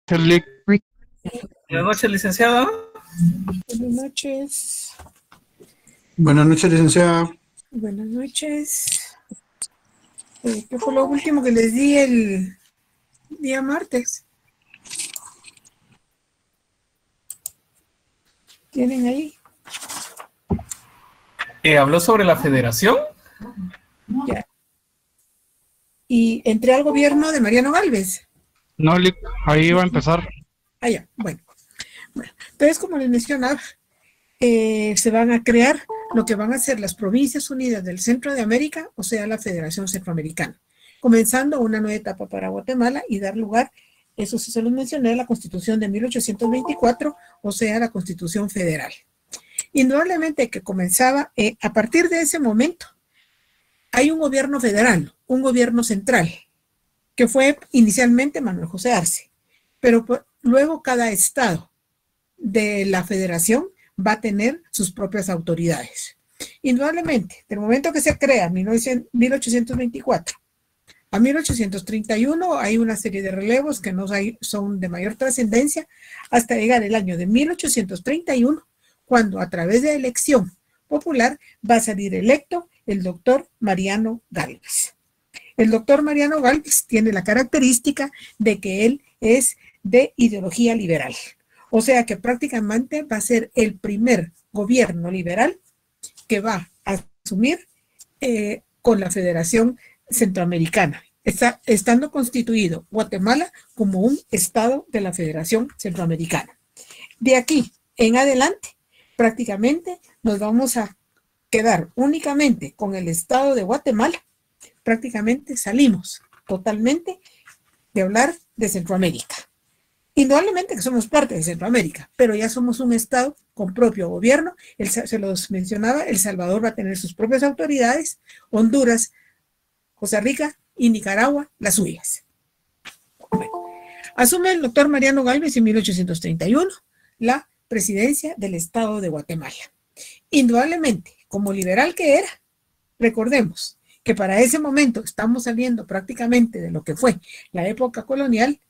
Charlie. Buenas noches, licenciada. Buenas noches. Buenas noches, licenciada. Buenas noches. ¿Qué fue lo último que les di el día martes? ¿Tienen ahí? Habló sobre la federación. Ya. Y entré al gobierno de Mariano Gálvez. No, ahí va a empezar. Ah, ya, bueno. Entonces, como les mencionaba, se van a crear lo que van a ser las Provincias Unidas del Centro de América, o sea, la Federación Centroamericana, comenzando una nueva etapa para Guatemala y dar lugar, eso sí se los mencioné, a la Constitución de 1824, o sea, la Constitución Federal. Indudablemente que comenzaba, a partir de ese momento, hay un gobierno federal, un gobierno central, que fue inicialmente Manuel José Arce, pero luego cada estado de la federación va a tener sus propias autoridades. Indudablemente, del momento que se crea en 1824 a 1831 hay una serie de relevos que no son de mayor trascendencia hasta llegar el año de 1831, cuando a través de elección popular va a salir electo el doctor Mariano Gálvez. El doctor Mariano Gálvez tiene la característica de que él es de ideología liberal. O sea que prácticamente va a ser el primer gobierno liberal que va a asumir con la Federación Centroamericana, estando constituido Guatemala como un estado de la Federación Centroamericana. De aquí en adelante, prácticamente nos vamos a quedar únicamente con el estado de Guatemala. Prácticamente salimos totalmente de hablar de Centroamérica. Indudablemente que somos parte de Centroamérica, pero ya somos un estado con propio gobierno. Se los mencionaba, El Salvador va a tener sus propias autoridades, Honduras, Costa Rica y Nicaragua las suyas. Bueno, asume el doctor Mariano Gálvez en 1831 la presidencia del estado de Guatemala. Indudablemente, como liberal que era, recordemos que para ese momento estamos saliendo prácticamente de lo que fue la época colonial,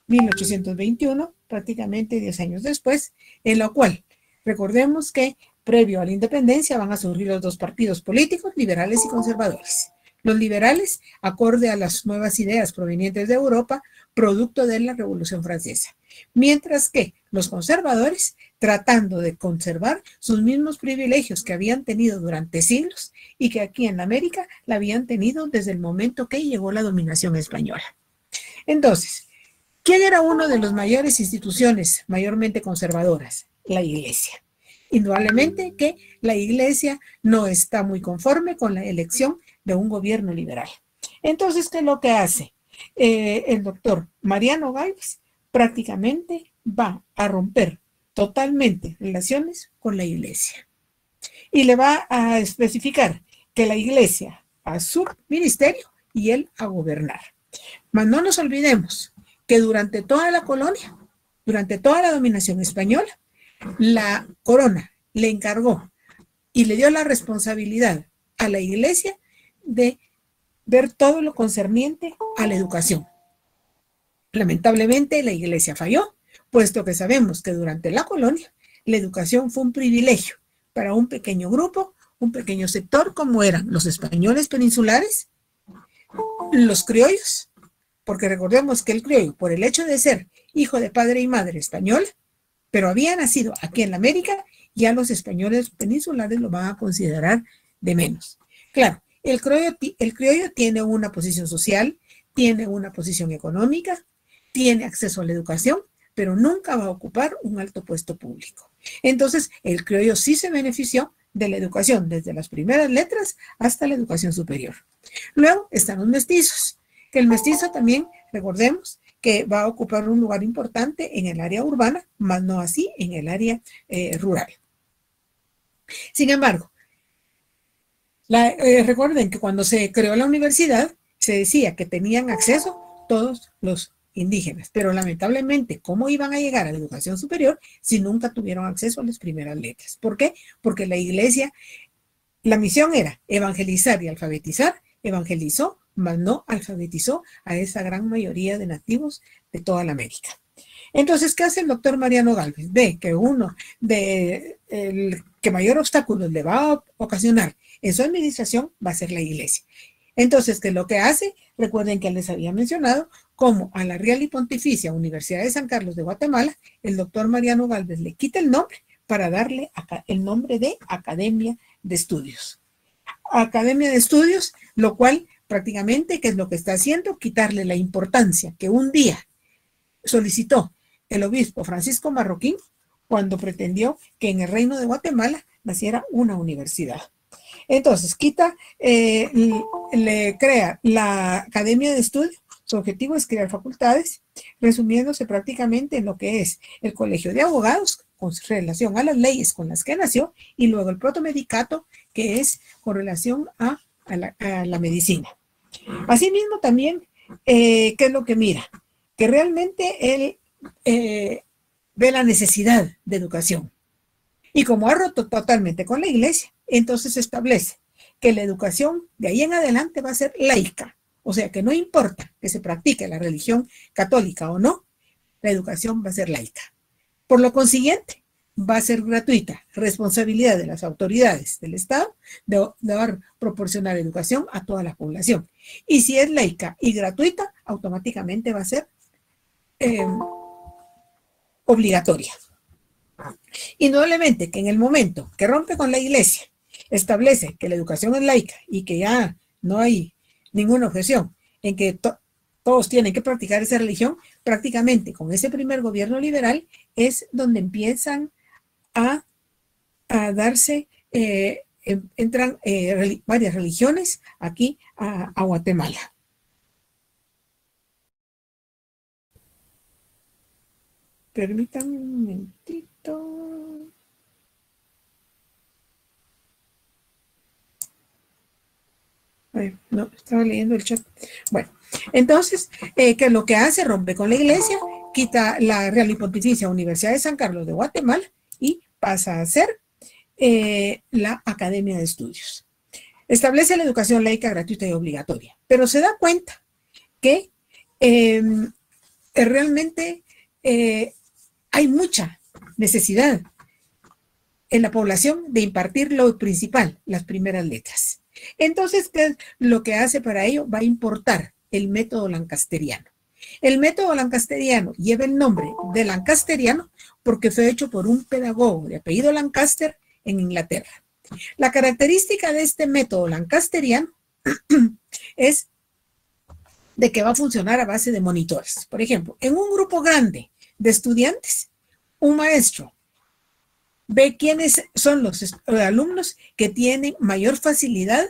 1821, prácticamente 10 años después, en la cual recordemos que previo a la independencia van a surgir los dos partidos políticos, liberales y conservadores. Los liberales, acorde a las nuevas ideas provenientes de Europa, producto de la Revolución Francesa, mientras que los conservadores, tratando de conservar sus mismos privilegios que habían tenido durante siglos y que aquí en América la habían tenido desde el momento que llegó la dominación española. Entonces, ¿quién era una de las mayores instituciones mayormente conservadoras? La Iglesia. Indudablemente que la Iglesia no está muy conforme con la elección de un gobierno liberal. Entonces, ¿qué es lo que hace? El doctor Mariano Gálvez prácticamente va a romper totalmente relaciones con la Iglesia. Y le va a especificar que la Iglesia a su ministerio y él a gobernar. Mas no nos olvidemos que durante toda la colonia, durante toda la dominación española, la corona le encargó y le dio la responsabilidad a la Iglesia de ver todo lo concerniente a la educación. Lamentablemente la Iglesia falló, puesto que sabemos que durante la colonia la educación fue un privilegio para un pequeño grupo, un pequeño sector, como eran los españoles peninsulares, los criollos, porque recordemos que el criollo, por el hecho de ser hijo de padre y madre española, pero había nacido aquí en la América, ya los españoles peninsulares lo van a considerar de menos. Claro, el criollo tiene una posición social, tiene una posición económica, tiene acceso a la educación, pero nunca va a ocupar un alto puesto público. Entonces, el criollo sí se benefició de la educación, desde las primeras letras hasta la educación superior. Luego están los mestizos, que el mestizo también, recordemos, que va a ocupar un lugar importante en el área urbana, más no así en el área rural. Sin embargo, recuerden que cuando se creó la universidad, se decía que tenían acceso todos los indígenas, pero lamentablemente, ¿cómo iban a llegar a la educación superior si nunca tuvieron acceso a las primeras letras? ¿Por qué? Porque la Iglesia, la misión era evangelizar y alfabetizar, evangelizó, mas no alfabetizó a esa gran mayoría de nativos de toda la América. Entonces, ¿qué hace el doctor Mariano Gálvez? Ve que uno de el que mayor obstáculos le va a ocasionar en su administración va a ser la iglesia. Entonces, ¿qué es lo que hace? Recuerden que les había mencionado como a la Real y Pontificia Universidad de San Carlos de Guatemala, el doctor Mariano Gálvez le quita el nombre para darle el nombre de Academia de Estudios. Academia de Estudios, lo cual prácticamente, ¿qué es lo que está haciendo? Quitarle la importancia que un día solicitó el obispo Francisco Marroquín cuando pretendió que en el Reino de Guatemala naciera una universidad. Entonces, le crea la Academia de Estudios. Su objetivo es crear facultades, resumiéndose prácticamente en lo que es el Colegio de Abogados, con relación a las leyes con las que nació, y luego el protomedicato, que es con relación a la medicina. Asimismo, también, ¿qué es lo que mira? Que realmente él ve la necesidad de educación. Y como ha roto totalmente con la iglesia, entonces establece que la educación de ahí en adelante va a ser laica. O sea, que no importa que se practique la religión católica o no, la educación va a ser laica. Por lo consiguiente, va a ser gratuita, responsabilidad de las autoridades del Estado de proporcionar educación a toda la población. Y si es laica y gratuita, automáticamente va a ser obligatoria. Indudablemente que en el momento que rompe con la iglesia, establece que la educación es laica y que ya no hay ninguna objeción en que todos tienen que practicar esa religión, prácticamente con ese primer gobierno liberal es donde empiezan a darse, entran varias religiones aquí a Guatemala. Permítanme un momentito. Ay, no, estaba leyendo el chat. Bueno, entonces, ¿qué es lo que hace? Rompe con la iglesia, quita la Real y Pontificia Universidad de San Carlos de Guatemala y pasa a ser la Academia de Estudios. Establece la educación laica, gratuita y obligatoria, pero se da cuenta que realmente hay mucha necesidad en la población de impartir lo principal, las primeras letras. Entonces, ¿qué es lo que hace para ello? Va a importar el método lancasteriano. El método lancasteriano lleva el nombre de lancasteriano porque fue hecho por un pedagogo de apellido Lancaster en Inglaterra. La característica de este método lancasteriano es de que va a funcionar a base de monitores. Por ejemplo, en un grupo grande de estudiantes, un maestro ve quiénes son los alumnos que tienen mayor facilidad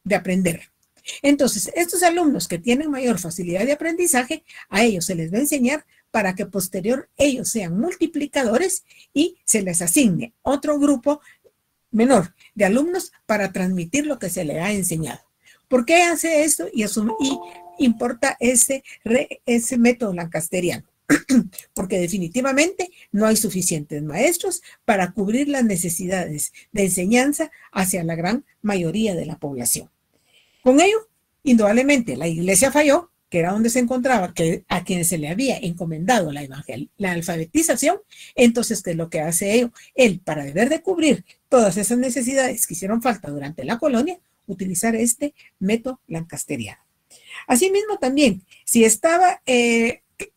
de aprender. Entonces, estos alumnos que tienen mayor facilidad de aprendizaje, a ellos se les va a enseñar para que posterior ellos sean multiplicadores y se les asigne otro grupo menor de alumnos para transmitir lo que se les ha enseñado. ¿Por qué hace esto y importa ese método lancasteriano? Porque definitivamente no hay suficientes maestros para cubrir las necesidades de enseñanza hacia la gran mayoría de la población. Con ello, indudablemente, la iglesia falló, que era donde se encontraba, a quien se le había encomendado la alfabetización. Entonces, ¿qué es lo que hace él? Para deber de cubrir todas esas necesidades que hicieron falta durante la colonia, utilizar este método lancasteriano. Asimismo, también, si estaba...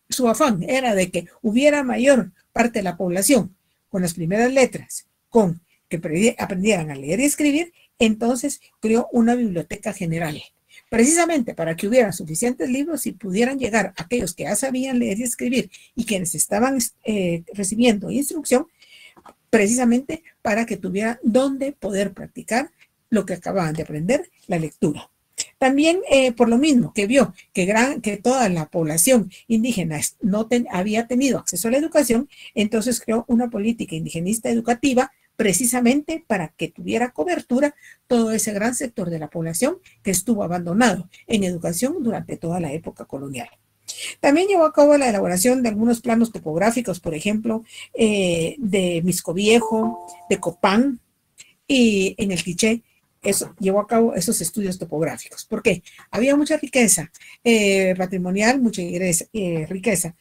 su afán era de que hubiera mayor parte de la población con las primeras letras, con que aprendieran a leer y escribir, entonces creó una biblioteca general, precisamente para que hubiera suficientes libros y pudieran llegar a aquellos que ya sabían leer y escribir y quienes estaban recibiendo instrucción, precisamente para que tuvieran donde poder practicar lo que acababan de aprender, la lectura. También por lo mismo que vio que toda la población indígena no había tenido acceso a la educación, entonces creó una política indigenista educativa precisamente para que tuviera cobertura todo ese gran sector de la población que estuvo abandonado en educación durante toda la época colonial. También llevó a cabo la elaboración de algunos planos topográficos, por ejemplo, de Misco Viejo, de Copán y en el Quiché, eso llevó a cabo esos estudios topográficos. ¿Por qué? Había mucha riqueza patrimonial, mucha riqueza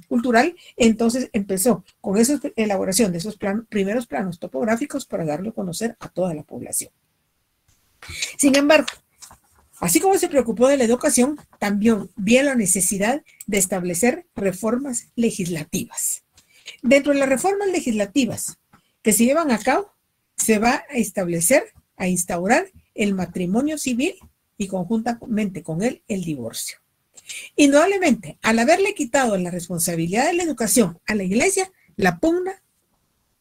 cultural, entonces empezó con esa elaboración de esos primeros planos topográficos para darlo a conocer a toda la población. Sin embargo, así como se preocupó de la educación, también vio la necesidad de establecer reformas legislativas. Dentro de las reformas legislativas que se llevan a cabo, se va a establecer, a instaurar el matrimonio civil y conjuntamente con él el divorcio. Indudablemente, al haberle quitado la responsabilidad de la educación a la iglesia, la pugna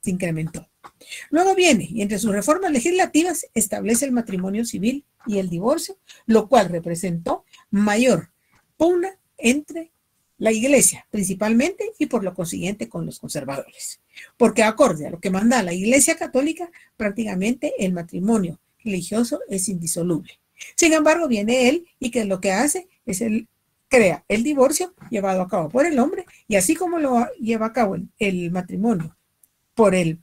se incrementó. Luego viene, y entre sus reformas legislativas, establece el matrimonio civil y el divorcio, lo cual representó mayor pugna entre la iglesia, principalmente, y por lo consiguiente con los conservadores. Porque acorde a lo que manda la iglesia católica, prácticamente el matrimonio religioso es indisoluble. Sin embargo, viene él y que lo que hace es crea el divorcio llevado a cabo por el hombre, y así como lo lleva a cabo el matrimonio por el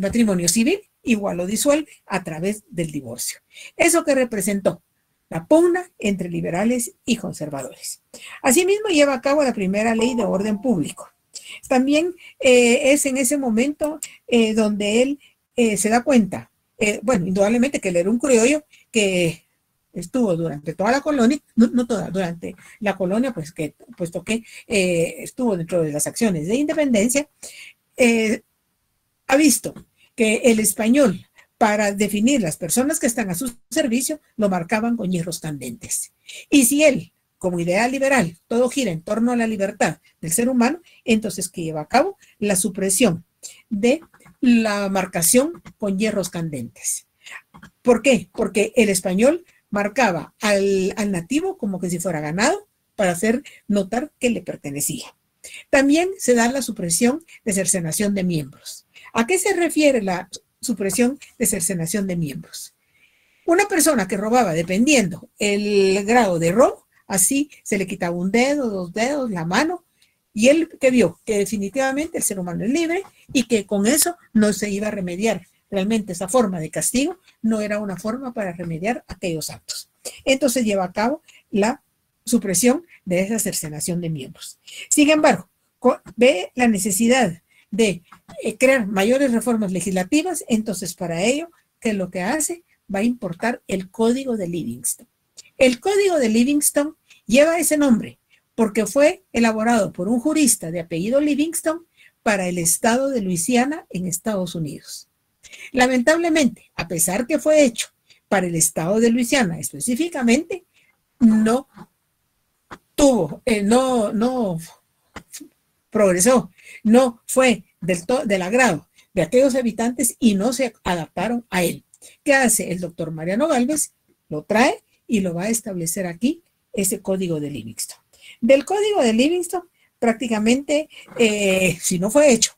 matrimonio civil, igual lo disuelve a través del divorcio. Eso que representó la pugna entre liberales y conservadores. Asimismo, lleva a cabo la primera ley de orden público. También es en ese momento donde él se da cuenta, bueno, indudablemente que él era un criollo que estuvo durante toda la colonia, no toda, durante la colonia, puesto que estuvo dentro de las acciones de independencia, ha visto que el español, para definir las personas que están a su servicio, lo marcaban con hierros candentes. Y si él, como idea liberal, todo gira en torno a la libertad del ser humano, entonces que lleva a cabo la supresión de la marcación con hierros candentes. ¿Por qué? Porque el español marcaba al nativo como que si fuera ganado para hacer notar que le pertenecía. También se da la supresión de cercenación de miembros. ¿A qué se refiere la supresión de cercenación de miembros? Una persona que robaba, dependiendo el grado de robo, así se le quitaba un dedo, 2 dedos, la mano, y él que vio que definitivamente el ser humano es libre y que con eso no se iba a remediar. Realmente esa forma de castigo no era una forma para remediar aquellos actos. Entonces lleva a cabo la supresión de esa cercenación de miembros. Sin embargo, ve la necesidad de crear mayores reformas legislativas, entonces para ello, ¿qué es lo que hace? Va a importar el Código de Livingston. El Código de Livingston lleva ese nombre porque fue elaborado por un jurista de apellido Livingston para el estado de Luisiana en Estados Unidos. Lamentablemente, a pesar que fue hecho para el estado de Luisiana específicamente, no progresó, no fue del agrado de aquellos habitantes y no se adaptaron a él. ¿Qué hace el doctor Mariano Gálvez? Lo trae y lo va a establecer aquí, ese Código de Livingston. Del Código de Livingston, prácticamente, si no fue hecho,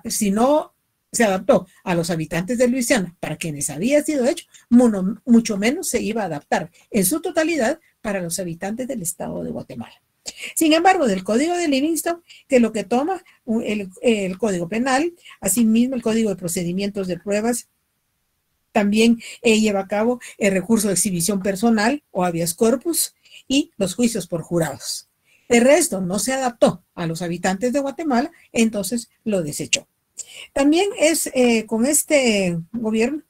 si no se adaptó a los habitantes de Luisiana, para quienes había sido hecho, mucho menos se iba a adaptar en su totalidad para los habitantes del estado de Guatemala. Sin embargo, del Código de Livingston, que lo que toma el Código Penal, asimismo el Código de Procedimientos de Pruebas, también lleva a cabo el recurso de exhibición personal o habeas corpus y los juicios por jurados. El resto no se adaptó a los habitantes de Guatemala, entonces lo desechó. También es con este gobierno,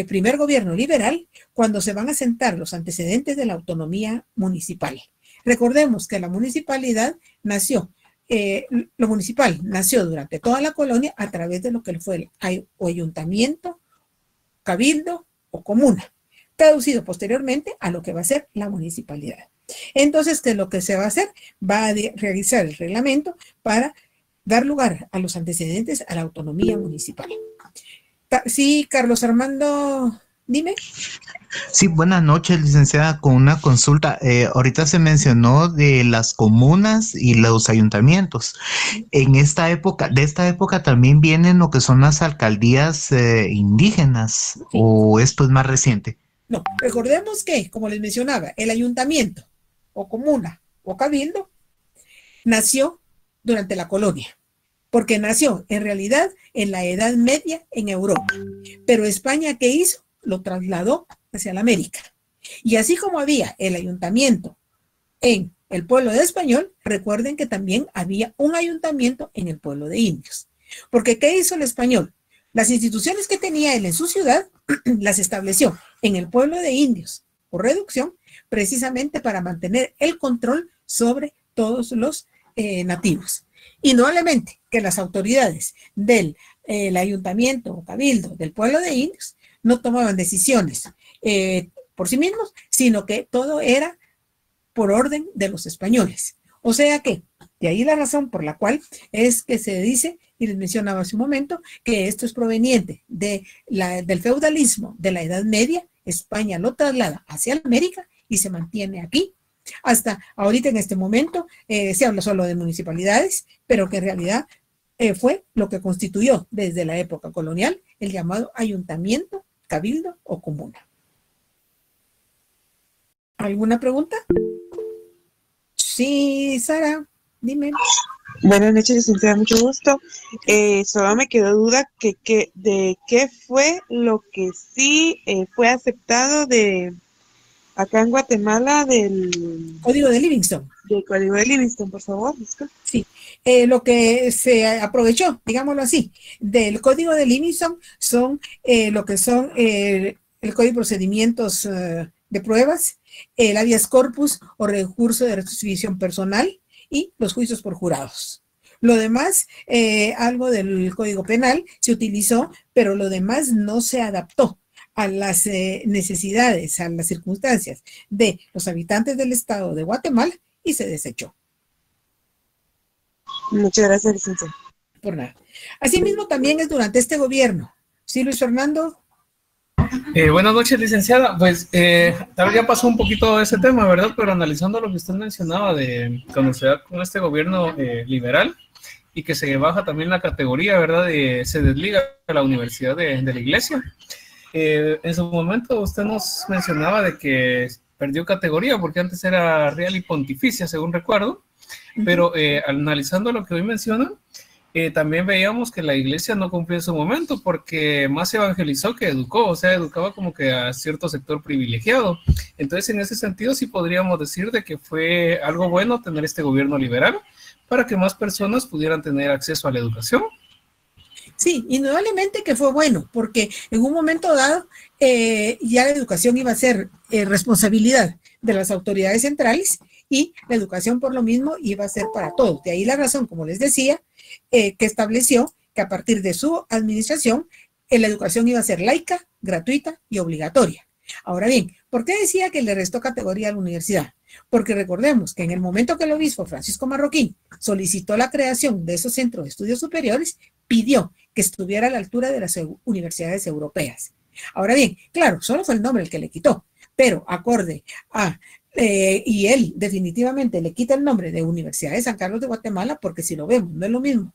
primer gobierno liberal, cuando se van a sentar los antecedentes de la autonomía municipal. Recordemos que la municipalidad nació, lo municipal nació durante toda la colonia a través de lo que fue el ayuntamiento, cabildo o comuna, traducido posteriormente a lo que va a ser la municipalidad. Entonces, ¿qué es lo que se va a hacer? Va a realizar el reglamento para dar lugar a los antecedentes a la autonomía municipal. Sí, Carlos Armando, dime. Sí, buenas noches, licenciada, con una consulta. Ahorita se mencionó de las comunas y los ayuntamientos. En de esta época también vienen lo que son las alcaldías indígenas, sí. ¿O esto es más reciente? No, recordemos que, como les mencionaba, el ayuntamiento o comuna o cabildo nació durante la colonia. porque nació en realidad en la Edad Media en Europa. Pero España, ¿qué hizo? Lo trasladó hacia la América. Y así como había el ayuntamiento en el pueblo de Español, recuerden que también había un ayuntamiento en el pueblo de Indios. Porque ¿qué hizo el español? Las instituciones que tenía él en su ciudad las estableció en el pueblo de Indios por reducción, precisamente para mantener el control sobre todos los nativos. Indudablemente que las autoridades del ayuntamiento o cabildo del pueblo de Indios no tomaban decisiones por sí mismos, sino que todo era por orden de los españoles. O sea que, de ahí la razón por la cual es que se dice, y les mencionaba hace un momento, que esto es proveniente del feudalismo de la Edad Media. España lo traslada hacia América y se mantiene aquí. Hasta ahorita en este momento se habla solo de municipalidades, pero que en realidad fue lo que constituyó desde la época colonial el llamado ayuntamiento, cabildo o comuna. ¿Alguna pregunta? Sí, Sara, dime. Buenas noches, licenciada, mucho gusto. Solo me quedó duda de qué fue lo que sí fue aceptado acá en Guatemala del Código de Livingston. Del Código de Livingston, por favor. Sí, lo que se aprovechó, digámoslo así, del Código de Livingston son lo que son el Código de Procedimientos de Pruebas, el habeas corpus o recurso de restitución personal y los juicios por jurados. Lo demás, algo del Código Penal se utilizó, pero lo demás no se adaptó a las necesidades, a las circunstancias de los habitantes del estado de Guatemala y se desechó. Muchas gracias, licenciada. Por nada. Asimismo, también es durante este gobierno. ¿Sí, Luis Fernando? Buenas noches, licenciada. Pues tal vez ya pasó un poquito de ese tema, ¿verdad? Pero analizando lo que usted mencionaba de cuando se da con este gobierno liberal y que se baja también la categoría, ¿verdad? Se desliga la universidad de la iglesia. En su momento usted nos mencionaba de que perdió categoría porque antes era real y pontificia, según recuerdo, pero analizando lo que hoy menciona, también veíamos que la iglesia no cumplió en su momento porque más evangelizó que educó, o sea, educaba como que a cierto sector privilegiado. Entonces, en ese sentido, sí podríamos decir de que fue algo bueno tener este gobierno liberal para que más personas pudieran tener acceso a la educación. Sí, indudablemente que fue bueno, porque en un momento dado ya la educación iba a ser responsabilidad de las autoridades centrales y la educación por lo mismo iba a ser para todos. De ahí la razón, como les decía, que estableció que a partir de su administración la educación iba a ser laica, gratuita y obligatoria. Ahora bien, ¿por qué decía que le restó categoría a la universidad? Porque recordemos que en el momento que el obispo Francisco Marroquín solicitó la creación de esos centros de estudios superiores, pidió que estuviera a la altura de las universidades europeas. Ahora bien, claro, solo fue el nombre el que le quitó, pero acorde a y él definitivamente le quita el nombre de Universidad de San Carlos de Guatemala, porque si lo vemos, no es lo mismo,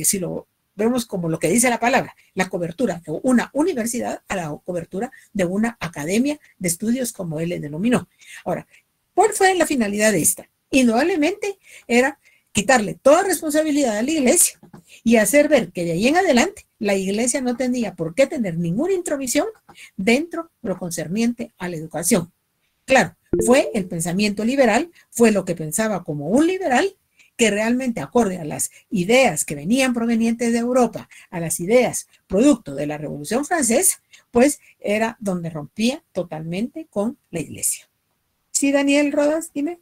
si lo vemos como lo que dice la palabra, la cobertura de una universidad a la cobertura de una academia de estudios, como él le denominó. Ahora, ¿cuál fue la finalidad de esta? Indudablemente era quitarle toda responsabilidad a la iglesia y hacer ver que de ahí en adelante la iglesia no tenía por qué tener ninguna intromisión dentro de lo concerniente a la educación. Claro, fue el pensamiento liberal, fue lo que pensaba como un liberal, que realmente acorde a las ideas que venían provenientes de Europa, a las ideas producto de la Revolución Francesa, pues era donde rompía totalmente con la iglesia. Sí, Daniel Rodas, dime.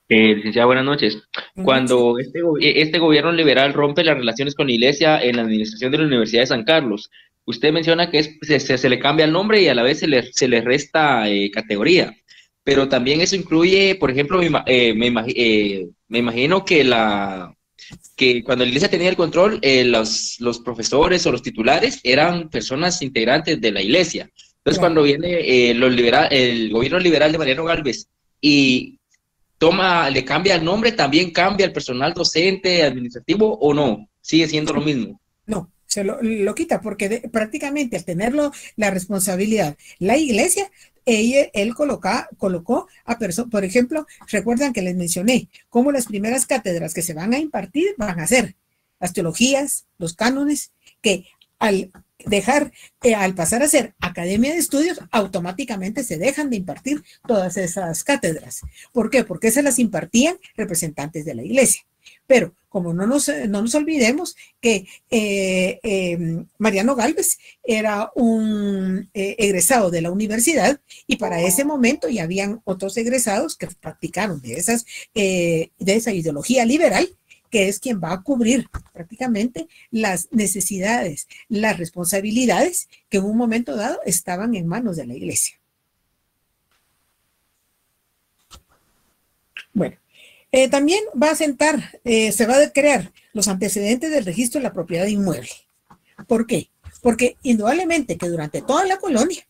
Licenciada, buenas noches. Cuando este gobierno liberal rompe las relaciones con la iglesia en la administración de la Universidad de San Carlos, usted menciona que se le cambia el nombre y a la vez se le resta categoría, pero también eso incluye, por ejemplo, me imagino que cuando la iglesia tenía el control, los profesores o los titulares eran personas integrantes de la iglesia. Entonces, cuando viene el gobierno liberal de Mariano Gálvez y le cambia el nombre, ¿también cambia el personal docente, administrativo o no? ¿Sigue siendo lo mismo? No, se lo quita porque prácticamente al tenerlo la responsabilidad, la iglesia, él colocó a personas, por ejemplo, recuerdan que les mencioné cómo las primeras cátedras que se van a impartir van a ser las teologías, los cánones, que al pasar a ser academia de estudios, automáticamente se dejan de impartir todas esas cátedras. ¿Por qué? Porque se las impartían representantes de la iglesia. Pero como no nos olvidemos que Mariano Gálvez era un egresado de la universidad, y para ese momento ya habían otros egresados que practicaron de esa ideología liberal, que es quien va a cubrir prácticamente las necesidades, las responsabilidades que en un momento dado estaban en manos de la iglesia. Bueno, también va a se va a crear los antecedentes del registro de la propiedad inmueble. ¿Por qué? Porque indudablemente que durante toda la colonia,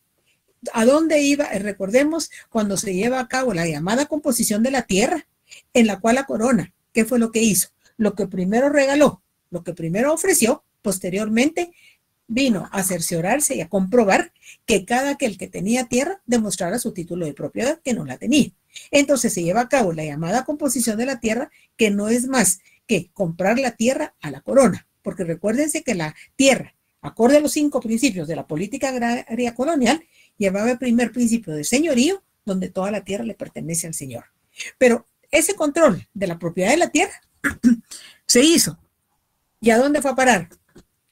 ¿a dónde iba? Recordemos cuando se lleva a cabo la llamada composición de la tierra, en la cual la corona, ¿qué fue lo que hizo? Lo que primero regaló, lo que primero ofreció, posteriormente vino a cerciorarse y a comprobar que cada aquel que tenía tierra demostrara su título de propiedad, que no la tenía. Entonces se lleva a cabo la llamada composición de la tierra, que no es más que comprar la tierra a la corona, porque recuérdense que la tierra, acorde a los 5 principios de la política agraria colonial, llevaba el primer principio de señorío, donde toda la tierra le pertenece al señor. Pero ese control de la propiedad de la tierra se hizo. ¿Y a dónde fue a parar?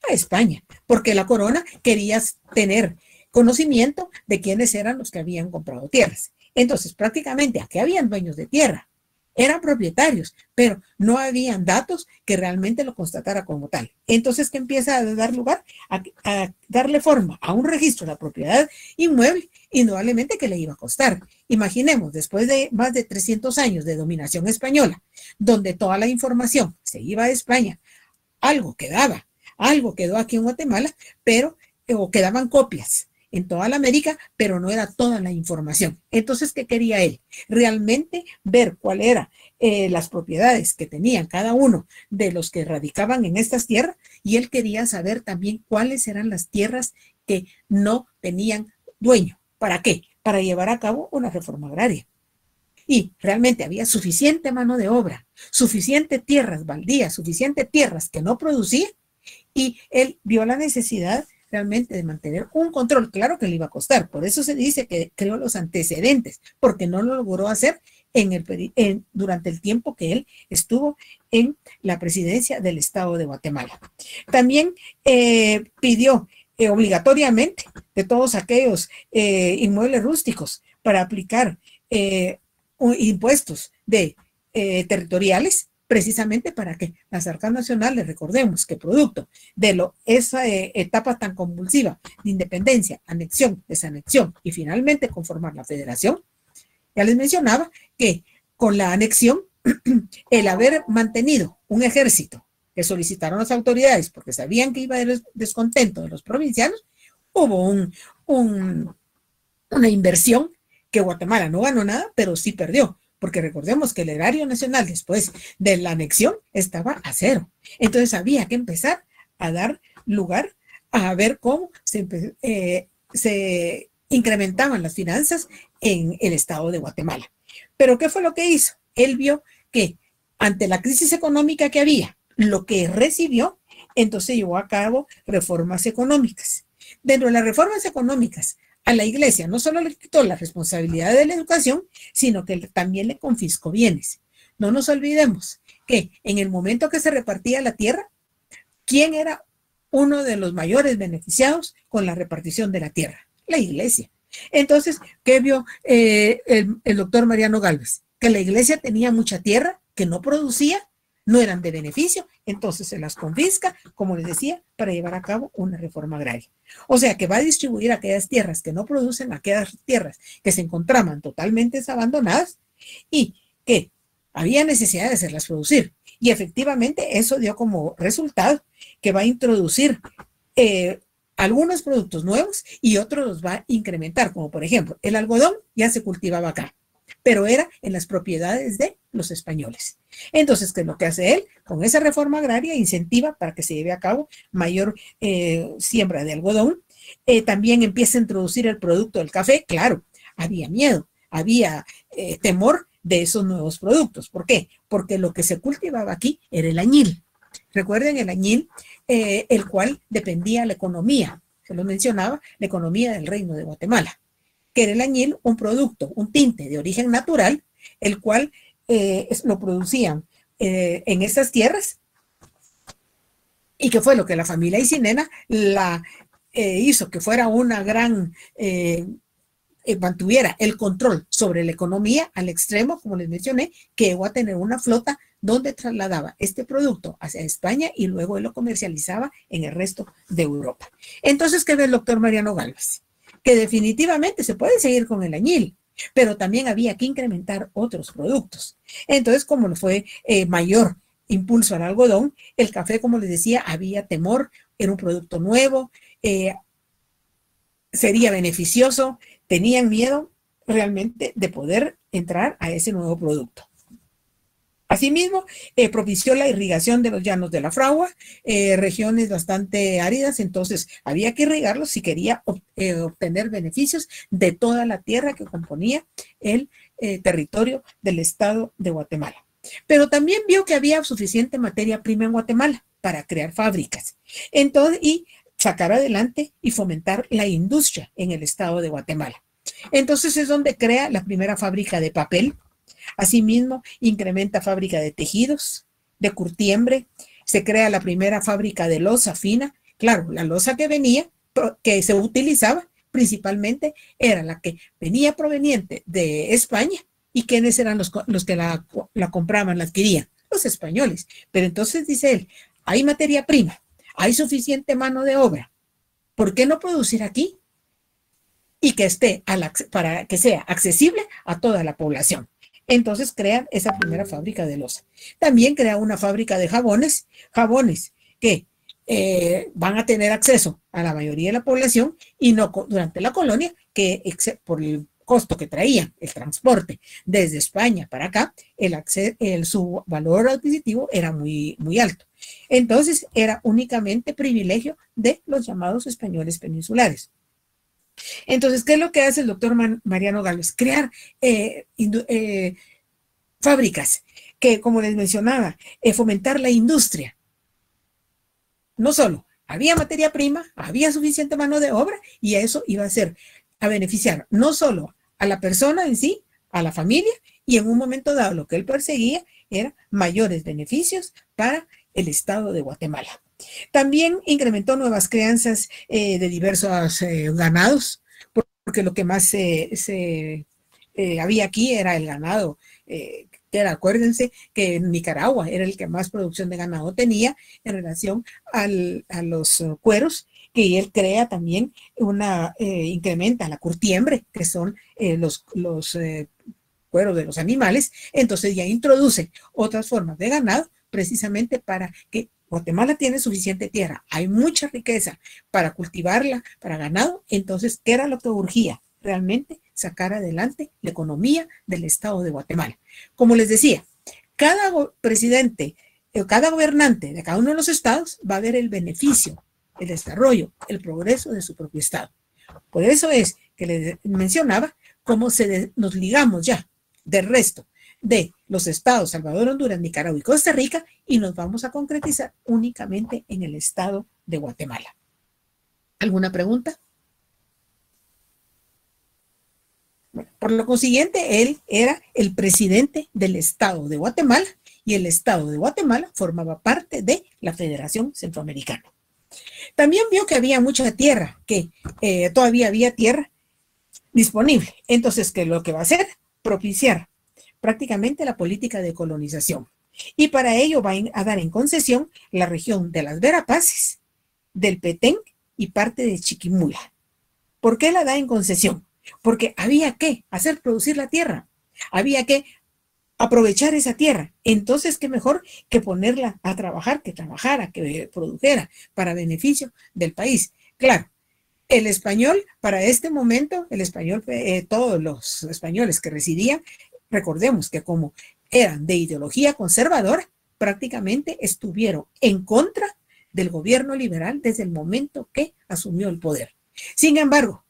A España, porque la corona quería tener conocimiento de quiénes eran los que habían comprado tierras. Entonces, prácticamente aquí habían dueños de tierra, eran propietarios, pero no habían datos que realmente lo constatara como tal. Entonces, ¿qué empieza a dar lugar? A darle forma a un registro de la propiedad inmueble, indudablemente que le iba a costar. Imaginemos, después de más de 300 años de dominación española, donde toda la información se iba a España, algo quedó aquí en Guatemala, o quedaban copias en toda la América, pero no era toda la información. Entonces, ¿qué quería él? Realmente ver cuál eran las propiedades que tenían cada uno de los que radicaban en estas tierras, y él quería saber también cuáles eran las tierras que no tenían dueño. ¿Para qué? Para llevar a cabo una reforma agraria. Y realmente había suficiente mano de obra, suficiente tierras baldías, suficiente tierras que no producían, y él vio la necesidad realmente de mantener un control. Claro que le iba a costar, por eso se dice que creó los antecedentes, porque no lo logró hacer durante el tiempo que él estuvo en la presidencia del Estado de Guatemala. También pidió obligatoriamente de todos aquellos inmuebles rústicos para aplicar impuestos territoriales, precisamente para que las arcas nacionales, recordemos que producto de esa etapa tan convulsiva de independencia, anexión, desanexión y finalmente conformar la federación, ya les mencionaba que con la anexión, el haber mantenido un ejército que solicitaron las autoridades porque sabían que iba a haber descontento de los provincianos, hubo una inversión que Guatemala no ganó nada, pero sí perdió. Porque recordemos que el erario nacional después de la anexión estaba a cero. Entonces había que empezar a dar lugar a ver cómo se incrementaban las finanzas en el estado de Guatemala. Pero ¿qué fue lo que hizo? Él vio que ante la crisis económica que había, lo que recibió, entonces llevó a cabo reformas económicas. Dentro de las reformas económicas, a la iglesia no solo le quitó la responsabilidad de la educación, sino que también le confiscó bienes. No nos olvidemos que en el momento que se repartía la tierra, ¿quién era uno de los mayores beneficiados con la repartición de la tierra? La iglesia. Entonces, ¿qué vio el doctor Mariano Gálvez? Que la iglesia tenía mucha tierra que no producía, no eran de beneficio, entonces se las confisca, como les decía, para llevar a cabo una reforma agraria. O sea que va a distribuir aquellas tierras que no producen, aquellas tierras que se encontraban totalmente abandonadas y que había necesidad de hacerlas producir. Y efectivamente eso dio como resultado que va a introducir algunos productos nuevos y otros los va a incrementar, como por ejemplo el algodón ya se cultivaba acá, pero era en las propiedades de los españoles. Entonces, ¿qué es lo que hace él? Con esa reforma agraria incentiva para que se lleve a cabo mayor siembra de algodón. También empieza a introducir el producto del café. Claro, había miedo, había temor de esos nuevos productos. ¿Por qué? Porque lo que se cultivaba aquí era el añil. Recuerden el añil, el cual dependía la economía, se lo mencionaba, la economía del Reino de Guatemala, que era el añil un producto, un tinte de origen natural, el cual lo producían en estas tierras, y que fue lo que la familia Aycinena hizo que fuera una gran, mantuviera el control sobre la economía al extremo, como les mencioné, que llegó a tener una flota donde trasladaba este producto hacia España y luego él lo comercializaba en el resto de Europa. Entonces, ¿qué ve el doctor Mariano Gálvez? Que definitivamente se puede seguir con el añil, pero también había que incrementar otros productos. Entonces, como fue mayor impulso al algodón, el café, como les decía, había temor, era un producto nuevo, sería beneficioso, tenían miedo realmente de poder entrar a ese nuevo producto. Asimismo, propició la irrigación de los llanos de la Fragua, regiones bastante áridas, entonces había que irrigarlos si quería obtener beneficios de toda la tierra que componía el territorio del estado de Guatemala. Pero también vio que había suficiente materia prima en Guatemala para crear fábricas. Entonces, y sacar adelante y fomentar la industria en el estado de Guatemala. Entonces es donde crea la primera fábrica de papel. Asimismo, incrementa fábrica de tejidos, de curtiembre. Se crea la primera fábrica de loza fina. Claro, la loza que venía, que se utilizaba principalmente, era la que venía proveniente de España. ¿Y quiénes eran los que la compraban, la adquirían? Los españoles. Pero entonces dice él, hay materia prima, hay suficiente mano de obra. ¿Por qué no producir aquí? Y que esté para que sea accesible a toda la población. Entonces crean esa primera fábrica de loza. También crea una fábrica de jabones que van a tener acceso a la mayoría de la población y no durante la colonia, que por el costo que traía el transporte desde España para acá, su valor adquisitivo era muy, muy alto. Entonces era únicamente privilegio de los llamados españoles peninsulares. Entonces, ¿qué es lo que hace el doctor Mariano Gálvez? Crear fábricas que, como les mencionaba, fomentar la industria. No solo había materia prima, había suficiente mano de obra y eso iba a beneficiar no solo a la persona en sí, a la familia, y en un momento dado lo que él perseguía era mayores beneficios para el estado de Guatemala. También incrementó nuevas crianzas de diversos ganados, porque lo que más había aquí era el ganado, acuérdense que en Nicaragua era el que más producción de ganado tenía en relación a los cueros, que él crea también incrementa la curtiembre, que son los cueros de los animales, entonces ya introduce otras formas de ganado, precisamente para que Guatemala tiene suficiente tierra, hay mucha riqueza para cultivarla, para ganado, entonces, ¿qué era lo que urgía? Realmente sacar adelante la economía del estado de Guatemala. Como les decía, cada presidente, cada gobernante de cada uno de los estados va a ver el beneficio, el desarrollo, el progreso de su propio estado. Por eso es que les mencionaba cómo nos ligamos ya del resto de los estados Salvador, Honduras, Nicaragua y Costa Rica y nos vamos a concretizar únicamente en el estado de Guatemala. ¿Alguna pregunta? Bueno, por lo consiguiente, él era el presidente del estado de Guatemala y el estado de Guatemala formaba parte de la Federación Centroamericana. También vio que había mucha tierra, que todavía había tierra disponible. Entonces, ¿qué es lo que va a hacer? Propiciar prácticamente la política de colonización. Y para ello va a dar en concesión la región de las Verapaces, del Petén y parte de Chiquimula. ¿Por qué la da en concesión? Porque había que hacer producir la tierra, había que aprovechar esa tierra. Entonces, qué mejor que ponerla a trabajar, que trabajara, que produjera para beneficio del país. Claro, el español, para este momento, el español, todos los españoles que residían, recordemos que como eran de ideología conservadora, prácticamente estuvieron en contra del gobierno liberal desde el momento que asumió el poder. Sin embargo,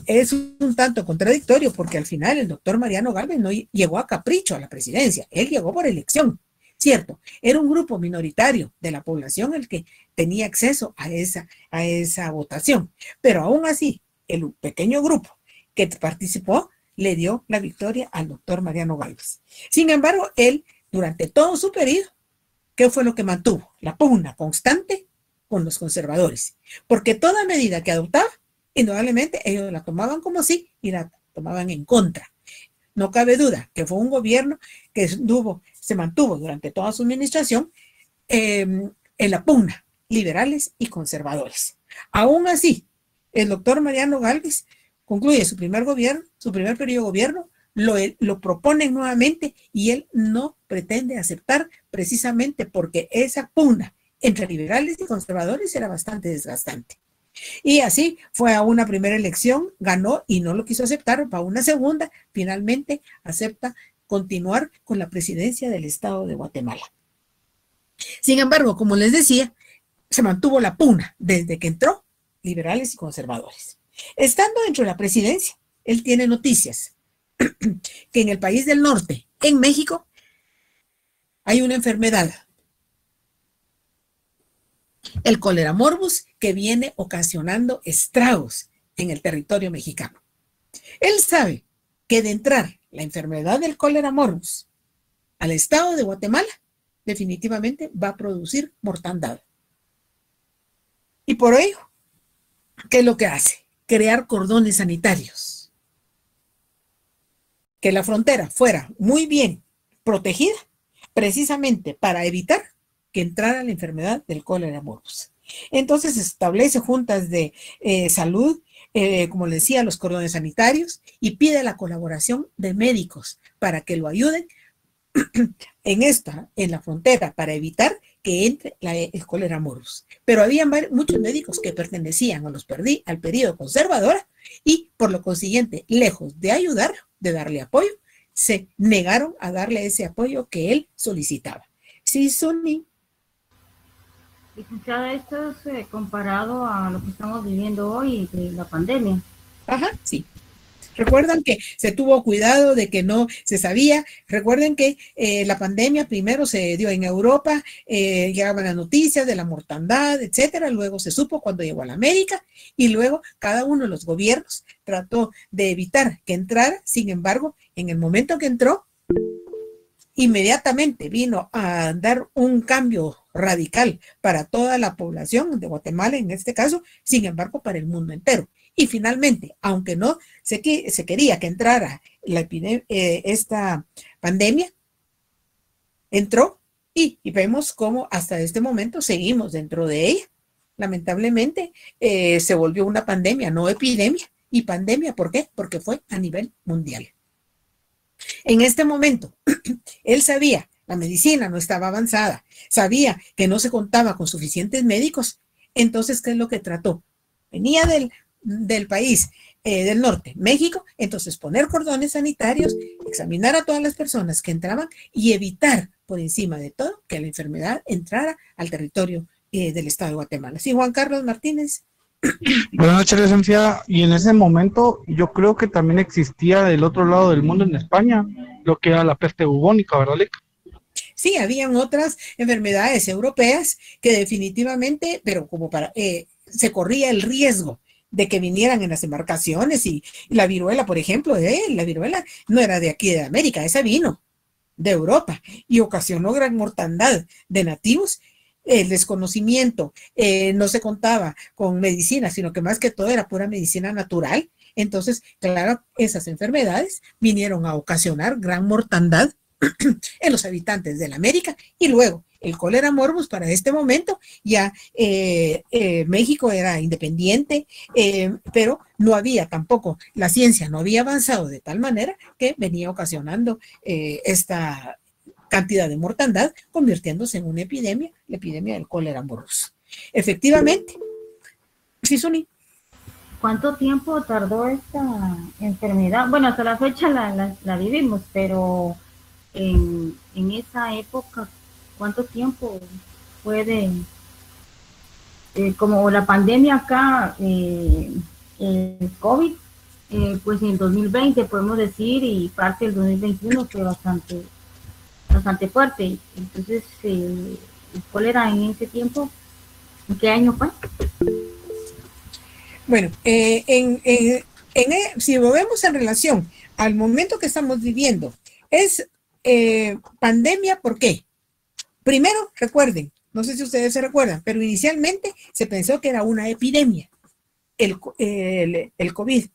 es un tanto contradictorio porque al final el doctor Mariano Gálvez no llegó a capricho a la presidencia, él llegó por elección. Cierto, era un grupo minoritario de la población el que tenía acceso a esa votación, pero aún así, el pequeño grupo que participó le dio la victoria al doctor Mariano Gálvez. Sin embargo, él, durante todo su periodo, ¿qué fue lo que mantuvo? La pugna constante con los conservadores, porque toda medida que adoptaba, indudablemente ellos la tomaban como sí y la tomaban en contra. No cabe duda que fue un gobierno que se mantuvo durante toda su administración en la pugna, liberales y conservadores. Aún así, el doctor Mariano Gálvez concluye su primer gobierno, su primer periodo de gobierno, lo proponen nuevamente y él no pretende aceptar, precisamente porque esa pugna entre liberales y conservadores era bastante desgastante. Y así fue a una primera elección, ganó y no lo quiso aceptar, va a una segunda, finalmente acepta continuar con la presidencia del Estado de Guatemala. Sin embargo, como les decía, se mantuvo la pugna desde que entró, liberales y conservadores. Estando dentro de la presidencia, él tiene noticias que en el país del norte, en México, hay una enfermedad, el cólera morbus, que viene ocasionando estragos en el territorio mexicano. Él sabe que de entrar la enfermedad del cólera morbus al estado de Guatemala, definitivamente va a producir mortandad. Y por ello, ¿qué es lo que hace? Crear cordones sanitarios. Que la frontera fuera muy bien protegida, precisamente para evitar que entrara la enfermedad del cólera morbus. Entonces se establece juntas de salud, como les decía, los cordones sanitarios, y pide la colaboración de médicos para que lo ayuden en la frontera para evitar que entre el cólera morbus. Pero había muchos médicos que pertenecían al periodo conservador y por lo consiguiente, lejos de ayudar, de darle apoyo, se negaron a darle ese apoyo que él solicitaba. Sí, Sonny. Licenciada, esto es comparado a lo que estamos viviendo hoy de la pandemia. Ajá, sí. Recuerdan que se tuvo cuidado de que no se sabía. Recuerden que la pandemia primero se dio en Europa, llegaban las noticias de la mortandad, etcétera. Luego se supo cuando llegó a la América y luego cada uno de los gobiernos trató de evitar que entrara. Sin embargo, en el momento que entró, inmediatamente vino a dar un cambio radical para toda la población de Guatemala, en este caso, sin embargo, para el mundo entero. Y finalmente, aunque no se quería que entrara esta pandemia, entró y vemos cómo hasta este momento seguimos dentro de ella. Lamentablemente, se volvió una pandemia, no epidemia. ¿Y pandemia por qué? Porque fue a nivel mundial. En este momento, él sabía, la medicina no estaba avanzada, sabía que no se contaba con suficientes médicos. Entonces, ¿qué es lo que trató? Venía del país del norte, México, entonces poner cordones sanitarios, examinar a todas las personas que entraban y evitar por encima de todo que la enfermedad entrara al territorio del estado de Guatemala. Sí, Juan Carlos Martínez. Buenas noches, licenciada. Y en ese momento yo creo que también existía del otro lado del mundo, en España, lo que era la peste bubónica, ¿verdad, Lic? Sí, habían otras enfermedades europeas que definitivamente, pero como se corría el riesgo de que vinieran en las embarcaciones y la viruela, por ejemplo, la viruela no era de aquí de América, esa vino de Europa y ocasionó gran mortandad de nativos. El desconocimiento, no se contaba con medicina, sino que más que todo era pura medicina natural. Entonces, claro, esas enfermedades vinieron a ocasionar gran mortandad en los habitantes de la América. Y luego el cólera morbus, para este momento ya México era independiente, pero no había tampoco, la ciencia no había avanzado de tal manera que venía ocasionando esta cantidad de mortandad, convirtiéndose en una epidemia, la epidemia del cólera morbus. Efectivamente. Sí, Sony. ¿Cuánto tiempo tardó esta enfermedad? Bueno, hasta la fecha la vivimos, pero en esa época, ¿cuánto tiempo fue como la pandemia acá, el COVID, pues en el 2020 podemos decir, y parte del 2021 fue bastante bastante fuerte. Entonces, el cólera en ese tiempo, ¿en qué año fue? Bueno, si lo vemos en relación al momento que estamos viviendo, es pandemia, ¿por qué? Primero, recuerden, no sé si ustedes se recuerdan, pero inicialmente se pensó que era una epidemia, el COVID.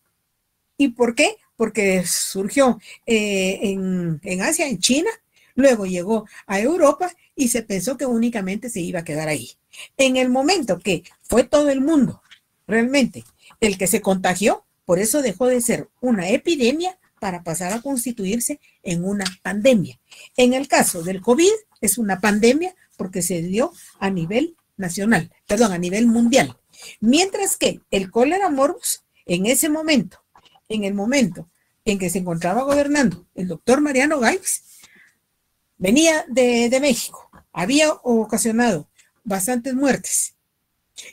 ¿Y por qué? Porque surgió en Asia, en China, luego llegó a Europa y se pensó que únicamente se iba a quedar ahí. En el momento que fue todo el mundo realmente el que se contagió, por eso dejó de ser una epidemia para pasar a constituirse en una pandemia. En el caso del COVID es una pandemia porque se dio a nivel nacional, perdón, a nivel mundial. Mientras que el cólera morbus, en ese momento, en el momento en que se encontraba gobernando el doctor Mariano Gálvez, venía de México, había ocasionado bastantes muertes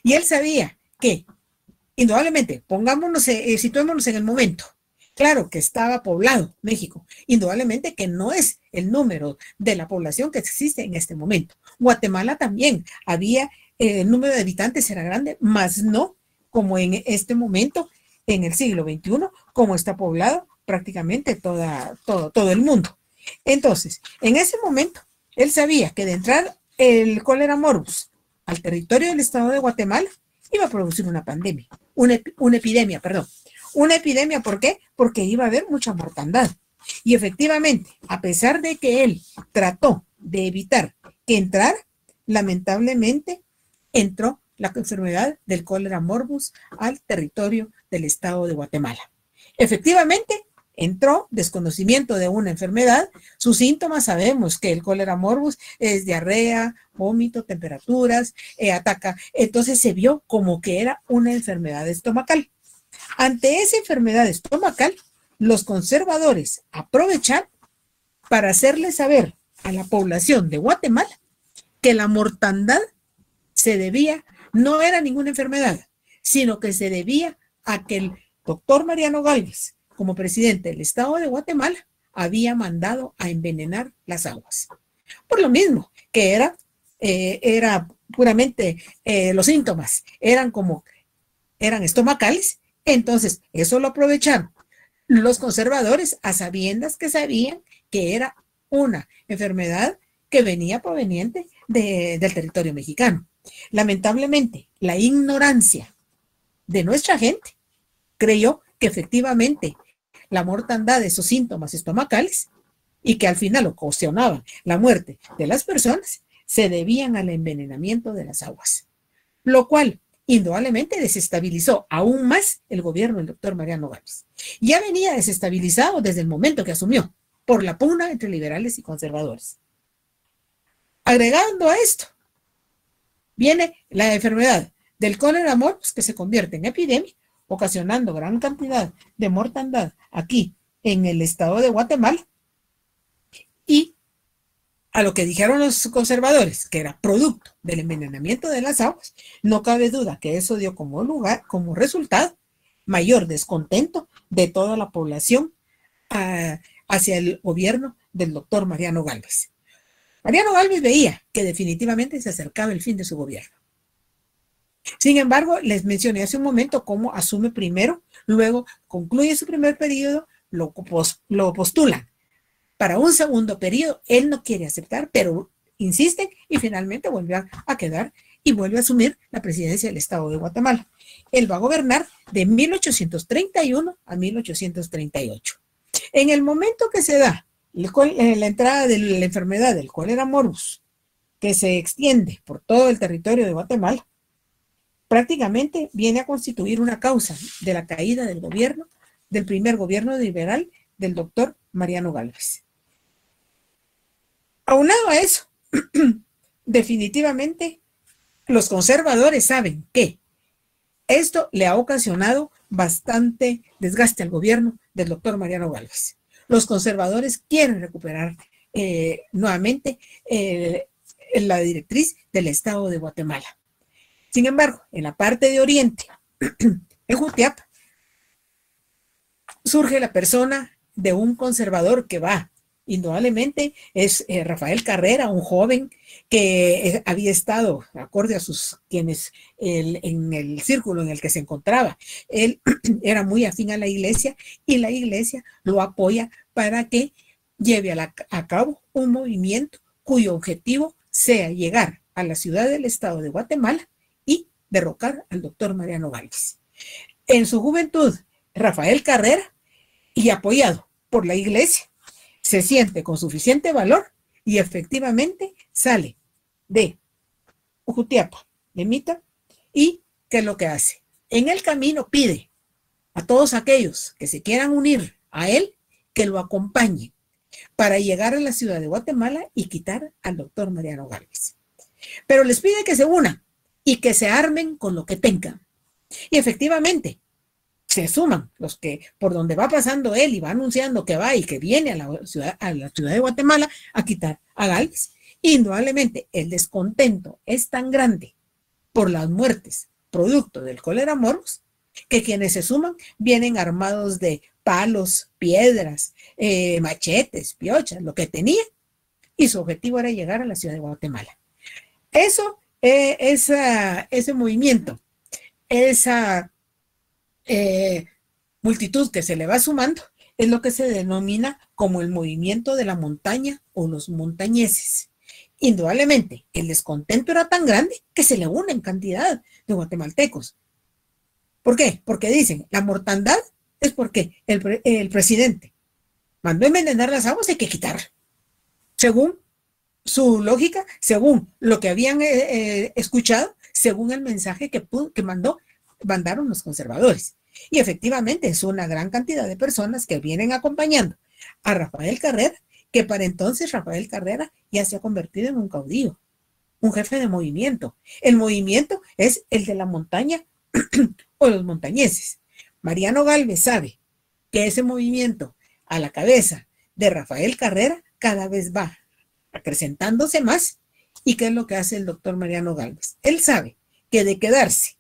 y él sabía que, indudablemente, situémonos en el momento, claro que estaba poblado México, indudablemente que no es el número de la población que existe en este momento. Guatemala también había, el número de habitantes era grande, más no como en este momento, en el siglo XXI, como está poblado prácticamente todo el mundo. Entonces, en ese momento, él sabía que de entrar el cólera morbus al territorio del estado de Guatemala, iba a producir una pandemia, una epidemia, perdón. Una epidemia, ¿por qué? Porque iba a haber mucha mortandad. Y efectivamente, a pesar de que él trató de evitar que entrara, lamentablemente entró la enfermedad del cólera morbus al territorio del estado de Guatemala. Efectivamente, entró desconocimiento de una enfermedad. Sus síntomas, sabemos que el cólera morbus es diarrea, vómito, temperaturas, ataca. Entonces se vio como que era una enfermedad estomacal. Ante esa enfermedad estomacal, los conservadores aprovecharon para hacerle saber a la población de Guatemala que la mortandad se debía, no era ninguna enfermedad, sino que se debía a que el doctor Mariano Gálvez, como presidente del estado de Guatemala, había mandado a envenenar las aguas. Por lo mismo que era puramente los síntomas, eran estomacales. Entonces, eso lo aprovecharon los conservadores a sabiendas que sabían que era una enfermedad que venía proveniente del territorio mexicano. Lamentablemente, la ignorancia de nuestra gente creyó que efectivamente la mortandad de esos síntomas estomacales y que al final ocasionaban la muerte de las personas se debían al envenenamiento de las aguas, lo cual indudablemente desestabilizó aún más el gobierno del doctor Mariano Gálvez. Ya venía desestabilizado desde el momento que asumió, por la pugna entre liberales y conservadores. Agregando a esto, viene la enfermedad del cólera morbus que se convierte en epidemia, ocasionando gran cantidad de mortandad aquí en el estado de Guatemala, y a lo que dijeron los conservadores, que era producto del envenenamiento de las aguas, no cabe duda que eso dio como resultado mayor descontento de toda la población hacia el gobierno del doctor Mariano Gálvez. Mariano Gálvez veía que definitivamente se acercaba el fin de su gobierno. Sin embargo, les mencioné hace un momento cómo asume primero, luego concluye su primer periodo, lo postulan para un segundo periodo. Él no quiere aceptar, pero insisten y finalmente vuelve a quedar y vuelve a asumir la presidencia del estado de Guatemala. Él va a gobernar de 1831 a 1838. En el momento que se da la entrada de la enfermedad del cólera morbus, que se extiende por todo el territorio de Guatemala, prácticamente viene a constituir una causa de la caída del gobierno, del primer gobierno liberal del doctor Mariano Gálvez. Aunado a eso, definitivamente los conservadores saben que esto le ha ocasionado bastante desgaste al gobierno del doctor Mariano Gálvez. Los conservadores quieren recuperar nuevamente la directriz del estado de Guatemala. Sin embargo, en la parte de oriente, en Jutiapa, surge la persona de un conservador que va indudablemente es Rafael Carrera, un joven que había estado, acorde a en el círculo en el que se encontraba. Él era muy afín a la iglesia y la iglesia lo apoya para que lleve a cabo un movimiento cuyo objetivo sea llegar a la ciudad del estado de Guatemala y derrocar al doctor Mariano Gálvez. En su juventud, Rafael Carrera, y apoyado por la iglesia, se siente con suficiente valor y efectivamente sale de Ujutiapa, de Mita, y ¿qué es lo que hace? En el camino pide a todos aquellos que se quieran unir a él que lo acompañen para llegar a la ciudad de Guatemala y quitar al doctor Mariano Gálvez. Pero les pide que se unan y que se armen con lo que tengan. Y efectivamente, se suman los que por donde va pasando él y va anunciando que va y que viene a la ciudad de Guatemala a quitar a Gálvez. Indudablemente, el descontento es tan grande por las muertes producto del cólera morbus que quienes se suman vienen armados de palos, piedras, machetes, piochas, lo que tenían, y su objetivo era llegar a la ciudad de Guatemala. Eso, ese movimiento, esa multitud que se le va sumando, es lo que se denomina como el movimiento de la montaña o los montañeses. Indudablemente, el descontento era tan grande que se le unen cantidad de guatemaltecos. ¿Por qué? Porque dicen, la mortandad es porque el presidente mandó envenenar las aguas, hay que quitar. Según su lógica, según lo que habían escuchado, según el mensaje que mandaron los conservadores. Y efectivamente es una gran cantidad de personas que vienen acompañando a Rafael Carrera, que para entonces Rafael Carrera ya se ha convertido en un caudillo, un jefe de movimiento. El movimiento es el de la montaña o los montañeses. Mariano Gálvez sabe que ese movimiento a la cabeza de Rafael Carrera cada vez va acrecentándose más. ¿Y qué es lo que hace el doctor Mariano Gálvez? Él sabe que de quedarse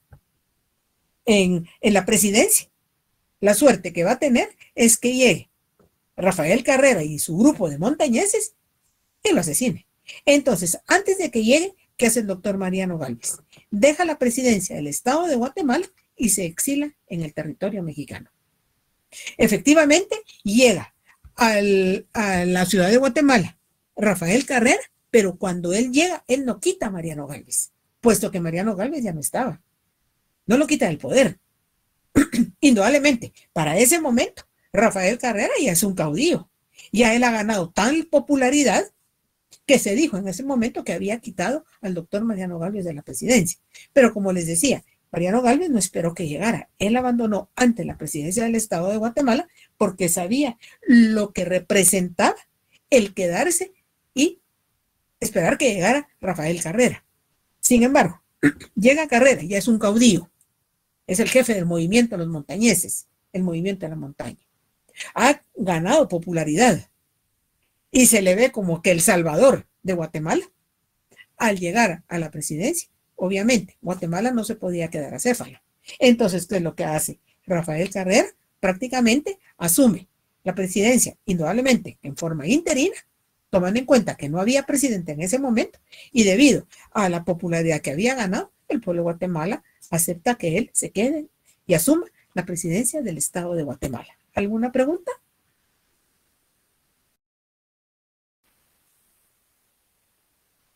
en la presidencia, la suerte que va a tener es que llegue Rafael Carrera y su grupo de montañeses y lo asesine. Entonces, antes de que llegue, ¿qué hace el doctor Mariano Gálvez? Deja la presidencia del estado de Guatemala y se exila en el territorio mexicano. Efectivamente, llega a la ciudad de Guatemala Rafael Carrera, pero cuando él llega, él no quita a Mariano Gálvez, puesto que Mariano Gálvez ya no estaba. No lo quita del poder. Indudablemente, para ese momento, Rafael Carrera ya es un caudillo. Ya él ha ganado tal popularidad que se dijo en ese momento que había quitado al doctor Mariano Gálvez de la presidencia. Pero como les decía, Mariano Gálvez no esperó que llegara. Él abandonó ante la presidencia del estado de Guatemala porque sabía lo que representaba el quedarse y esperar que llegara Rafael Carrera. Sin embargo, llega Carrera, ya es un caudillo. Es el jefe del movimiento de los montañeses, el movimiento de la montaña. Ha ganado popularidad y se le ve como que el salvador de Guatemala. Al llegar a la presidencia, obviamente, Guatemala no se podía quedar acéfalo. Entonces, ¿qué es lo que hace? Rafael Carrera prácticamente asume la presidencia, indudablemente en forma interina, tomando en cuenta que no había presidente en ese momento y debido a la popularidad que había ganado, el pueblo de Guatemala acepta que él se quede y asuma la presidencia del estado de Guatemala. ¿Alguna pregunta?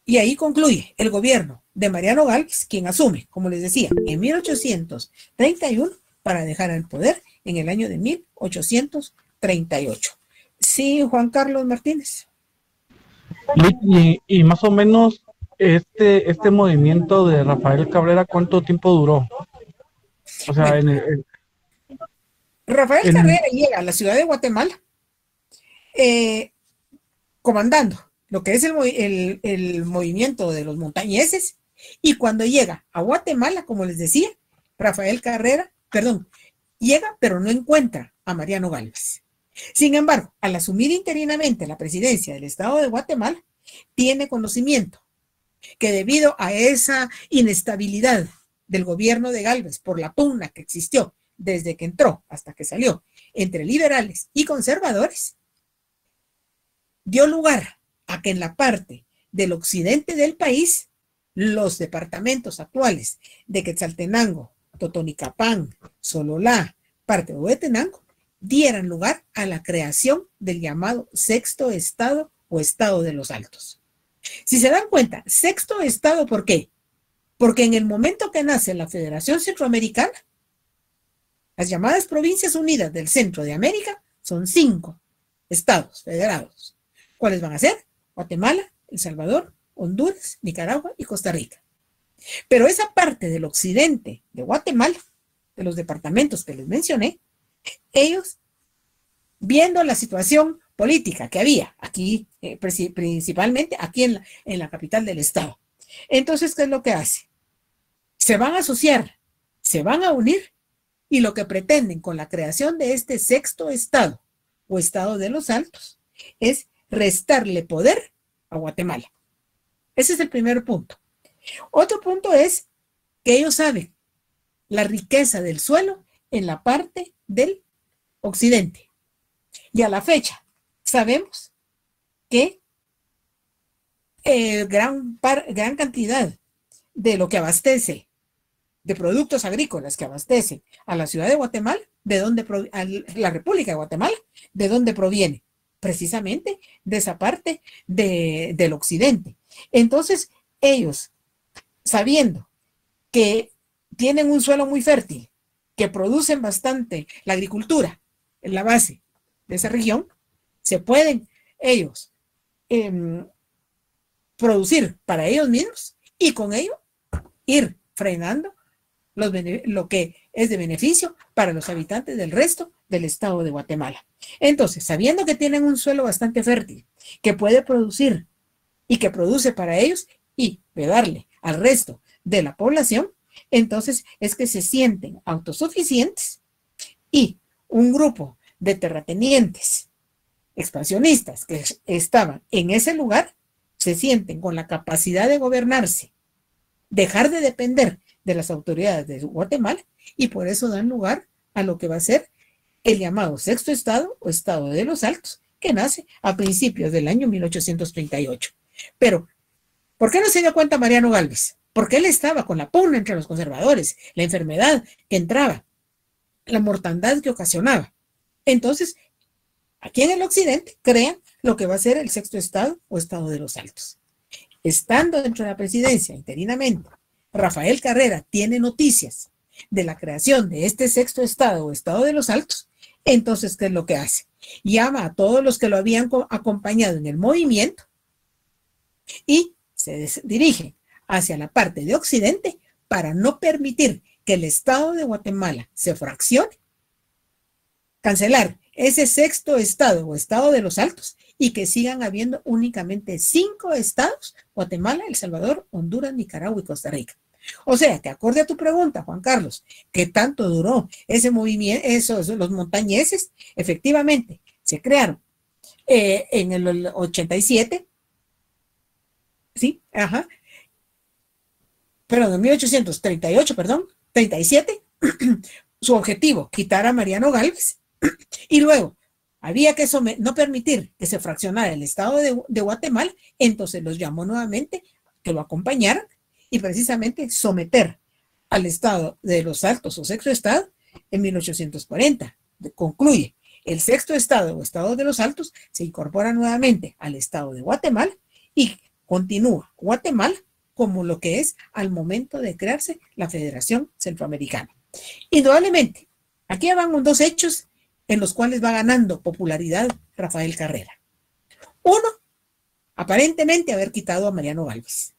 Y ahí concluye el gobierno de Mariano Gálvez, quien asume, como les decía, en 1831 para dejar el poder en el año de 1838. Sí, Juan Carlos Martínez. Y más o menos este movimiento de Rafael Cabrera, ¿cuánto tiempo duró? O sea, bueno, Rafael Carrera llega a la ciudad de Guatemala comandando lo que es el movimiento de los montañeses, y cuando llega a Guatemala, como les decía, Rafael Carrera, llega pero no encuentra a Mariano Gálvez. Sin embargo, al asumir interinamente la presidencia del estado de Guatemala, tiene conocimiento que debido a esa inestabilidad del gobierno de Gálvez por la pugna que existió desde que entró hasta que salió entre liberales y conservadores, dio lugar a que en la parte del occidente del país, los departamentos actuales de Quetzaltenango, Totonicapán, Sololá, parte de Huehuetenango, dieran lugar a la creación del llamado sexto estado o estado de los Altos. Si se dan cuenta, sexto estado, ¿por qué? Porque en el momento que nace la Federación Centroamericana, las llamadas Provincias Unidas del Centro de América son 5 estados federados. ¿Cuáles van a ser? Guatemala, El Salvador, Honduras, Nicaragua y Costa Rica. Pero esa parte del occidente de Guatemala, de los departamentos que les mencioné, ellos, viendo la situación política que había aquí, principalmente aquí en la capital del estado, entonces, ¿qué es lo que hace? Se van a asociar, se van a unir, y lo que pretenden con la creación de este sexto estado o estado de los Altos es restarle poder a Guatemala. Ese es el primer punto. Otro punto es que ellos saben la riqueza del suelo en la parte del occidente. Y a la fecha sabemos que gran cantidad de lo que abastece, de productos agrícolas que abastecen a la ciudad de Guatemala, a la República de Guatemala, ¿de dónde proviene? Precisamente de esa parte del occidente. Entonces, ellos, sabiendo que tienen un suelo muy fértil, que producen bastante la agricultura en la base de esa región, se pueden ellos producir para ellos mismos y con ello ir frenando lo que es de beneficio para los habitantes del resto del estado de Guatemala. Entonces, sabiendo que tienen un suelo bastante fértil, que puede producir y que produce para ellos y darle al resto de la población, entonces es que se sienten autosuficientes y un grupo de terratenientes expansionistas que estaban en ese lugar se sienten con la capacidad de gobernarse, dejar de depender de las autoridades de Guatemala y por eso dan lugar a lo que va a ser el llamado sexto estado o estado de los Altos, que nace a principios del año 1838. Pero, ¿por qué no se dio cuenta Mariano Gálvez? Porque él estaba con la pugna entre los conservadores, la enfermedad que entraba, la mortandad que ocasionaba. Entonces, aquí en el occidente crean lo que va a ser el sexto estado o estado de los Altos. Estando dentro de la presidencia interinamente, Rafael Carrera tiene noticias de la creación de este sexto estado o estado de los Altos. Entonces, ¿qué es lo que hace? Llama a todos los que lo habían acompañado en el movimiento y se dirige hacia la parte de occidente para no permitir que el estado de Guatemala se fraccione, cancelar ese sexto estado o estado de los Altos y que sigan habiendo únicamente 5 estados: Guatemala, El Salvador, Honduras, Nicaragua y Costa Rica. O sea, que acorde a tu pregunta, Juan Carlos, ¿qué tanto duró ese movimiento, los montañeses? Efectivamente, se crearon en el 87, ¿sí? Ajá. Perdón, en 1838, 37, su objetivo, quitar a Mariano Gálvez, y luego había que no permitir que se fraccionara el estado de Guatemala, entonces los llamó nuevamente que lo acompañaran y precisamente someter al estado de los Altos o sexto estado en 1840. Concluye, el sexto estado o estado de los Altos se incorpora nuevamente al estado de Guatemala y continúa Guatemala como lo que es al momento de crearse la Federación Centroamericana. Indudablemente, aquí van 2 hechos en los cuales va ganando popularidad Rafael Carrera. Uno, aparentemente haber quitado a Mariano Gálvez,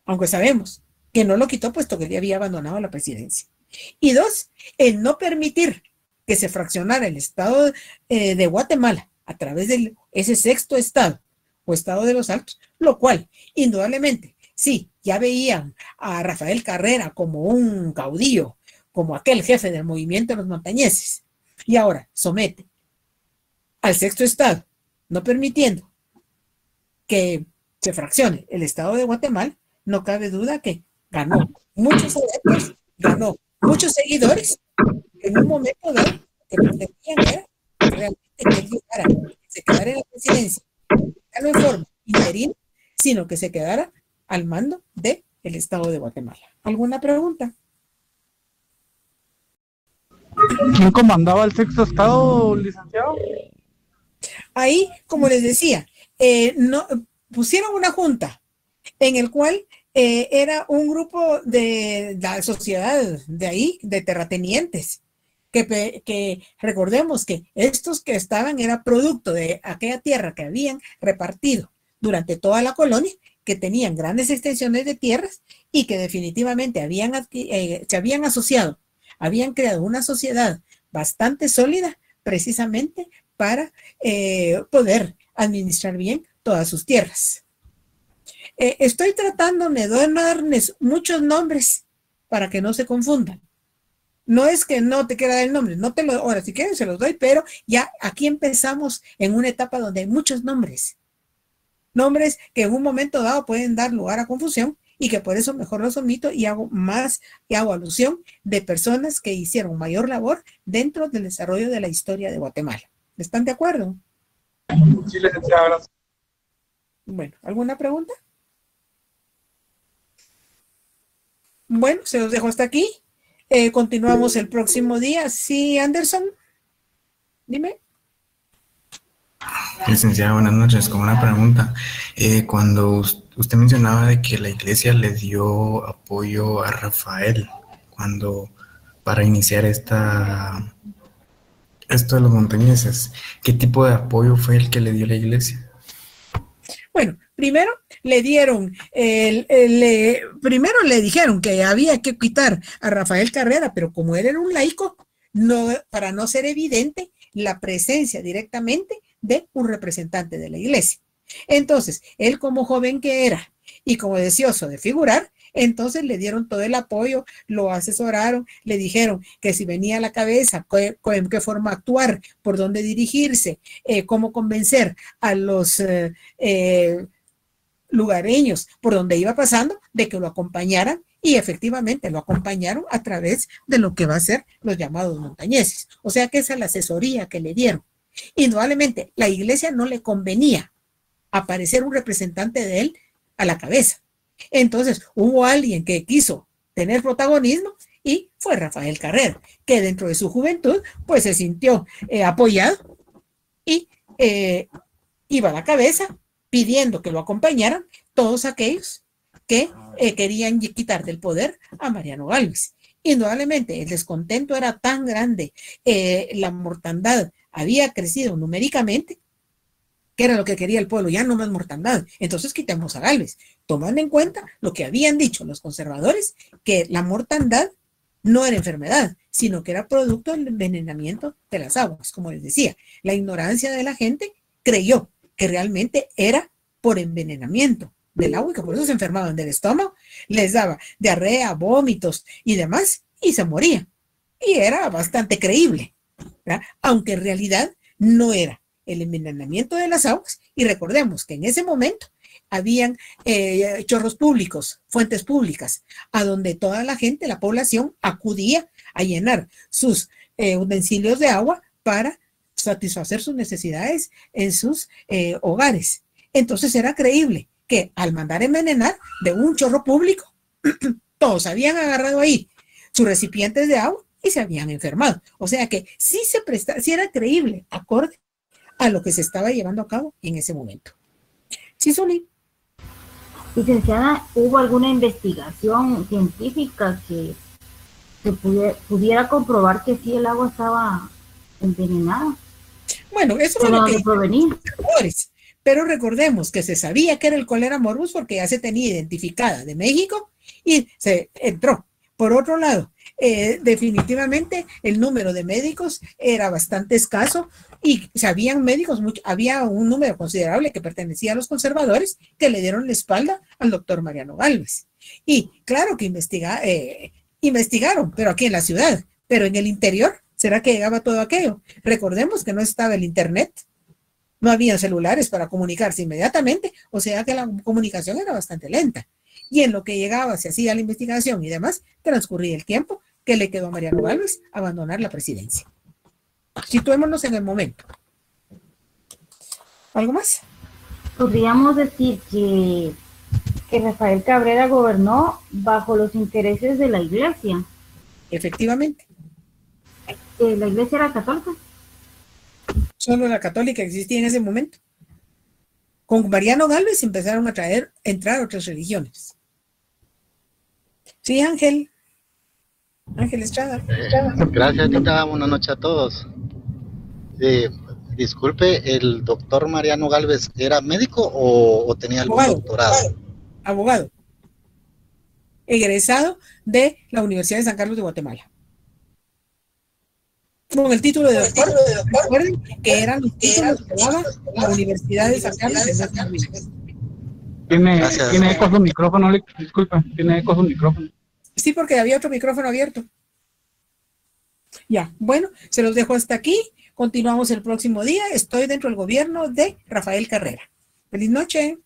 aunque sabemos que no lo quitó puesto que ya había abandonado la presidencia. Y 2, el no permitir que se fraccionara el estado de Guatemala a través de ese sexto estado o estado de los Altos, lo cual indudablemente, sí, ya veían a Rafael Carrera como un caudillo, como aquel jefe del movimiento de los montañeses, y ahora somete al sexto estado, no permitiendo que se fraccione el estado de Guatemala. No cabe duda que ganó muchos adeptos, ganó muchos seguidores en un momento dado que pretendían era realmente que él llegara se quedara en la presidencia, no en forma interina, sino que se quedara al mando del Estado de Guatemala. ¿Alguna pregunta? ¿Quién comandaba el sexto estado, licenciado? Ahí, como les decía, no, pusieron una junta en el cual era un grupo de la sociedad de ahí, de terratenientes, que recordemos que estos que estaban era producto de aquella tierra que habían repartido durante toda la colonia, que tenían grandes extensiones de tierras y que definitivamente se habían asociado, habían creado una sociedad bastante sólida precisamente para poder administrar bien todas sus tierras. Estoy tratando de darles muchos nombres para que no se confundan. No es que no te quiera dar el nombre, no te lo, ahora si quieren se los doy, pero ya aquí empezamos en una etapa donde hay muchos nombres. Nombres que en un momento dado pueden dar lugar a confusión y que por eso mejor los omito y hago alusión de personas que hicieron mayor labor dentro del desarrollo de la historia de Guatemala. ¿Están de acuerdo? Sí, licenciada. Bueno, ¿alguna pregunta? Bueno, se los dejo hasta aquí. Continuamos el próximo día. Sí, Anderson, dime. Licenciada, buenas noches. Con una pregunta. Cuando usted mencionaba de que la iglesia le dio apoyo a Rafael para iniciar esto de los montañeses, ¿qué tipo de apoyo fue el que le dio la iglesia? Bueno, primero le dieron, primero le dijeron que había que quitar a Rafael Carrera, pero como él era un laico, para no ser evidente la presencia directamente de un representante de la iglesia. Entonces, él como joven que era y como deseoso de figurar, entonces le dieron todo el apoyo, lo asesoraron, le dijeron que si venía a la cabeza, en qué forma actuar, por dónde dirigirse, cómo convencer a los lugareños por donde iba pasando de que lo acompañaran, y efectivamente lo acompañaron a través de lo que va a ser los llamados montañeses. O sea que esa es la asesoría que le dieron. Indudablemente, la iglesia no le convenía aparecer un representante de él a la cabeza. Entonces, hubo alguien que quiso tener protagonismo y fue Rafael Carrera, que dentro de su juventud, pues se sintió apoyado y iba a la cabeza pidiendo que lo acompañaran todos aquellos que querían quitar del poder a Mariano Gálvez. Indudablemente, el descontento era tan grande, la mortandad había crecido numéricamente, que era lo que quería el pueblo, ya no más mortandad. Entonces quitemos a Gálvez, tomando en cuenta lo que habían dicho los conservadores, que la mortandad no era enfermedad, sino que era producto del envenenamiento de las aguas. Como les decía, la ignorancia de la gente creyó que realmente era por envenenamiento del agua y que por eso se enfermaban del estómago, les daba diarrea, vómitos y demás, y se morían. Y era bastante creíble, ¿verdad? Aunque en realidad no era el envenenamiento de las aguas, y recordemos que en ese momento habían chorros públicos, fuentes públicas, a donde toda la gente, la población, acudía a llenar sus utensilios de agua para satisfacer sus necesidades en sus hogares. Entonces era creíble que al mandar envenenar de un chorro público, todos habían agarrado ahí sus recipientes de agua y se habían enfermado. O sea que sí era creíble, acorde a lo que se estaba llevando a cabo en ese momento. Sí, Zuli. Licenciada, ¿hubo alguna investigación científica que pudiera comprobar que sí el agua estaba envenenada? Bueno, eso fue lo que provenía. Pero recordemos que se sabía que era el cólera morbus porque ya se tenía identificada de México y se entró. Por otro lado, definitivamente el número de médicos era bastante escaso y sabían médicos, había un número considerable que pertenecía a los conservadores que le dieron la espalda al doctor Mariano Gálvez. Y claro que investigaron, pero aquí en la ciudad, pero en el interior, ¿será que llegaba todo aquello? Recordemos que no estaba el internet, no había celulares para comunicarse inmediatamente, o sea que la comunicación era bastante lenta. Y en lo que llegaba, se hacía la investigación y demás, transcurría el tiempo que le quedó a Mariano Gálvez abandonar la presidencia. Situémonos en el momento. ¿Algo más? Podríamos decir que Rafael Cabrera gobernó bajo los intereses de la iglesia. Efectivamente. ¿La iglesia era católica? Solo la católica existía en ese momento. Con Mariano Gálvez empezaron a entrar otras religiones. Sí, Ángel. Ángel Estrada. Gracias, Tita. Buenas noches a todos. Disculpe, ¿el doctor Mariano Gálvez era médico o tenía algún doctorado? Abogado. Egresado de la Universidad de San Carlos de Guatemala. Con el título de doctor. Recuerden que eran los títulos que daba la Universidad de San Carlos de Guatemala. Tiene eco su micrófono, disculpa, tiene eco su micrófono. Sí, porque había otro micrófono abierto. Ya, bueno, se los dejo hasta aquí. Continuamos el próximo día. Estoy dentro del gobierno de Rafael Carrera. Feliz noche.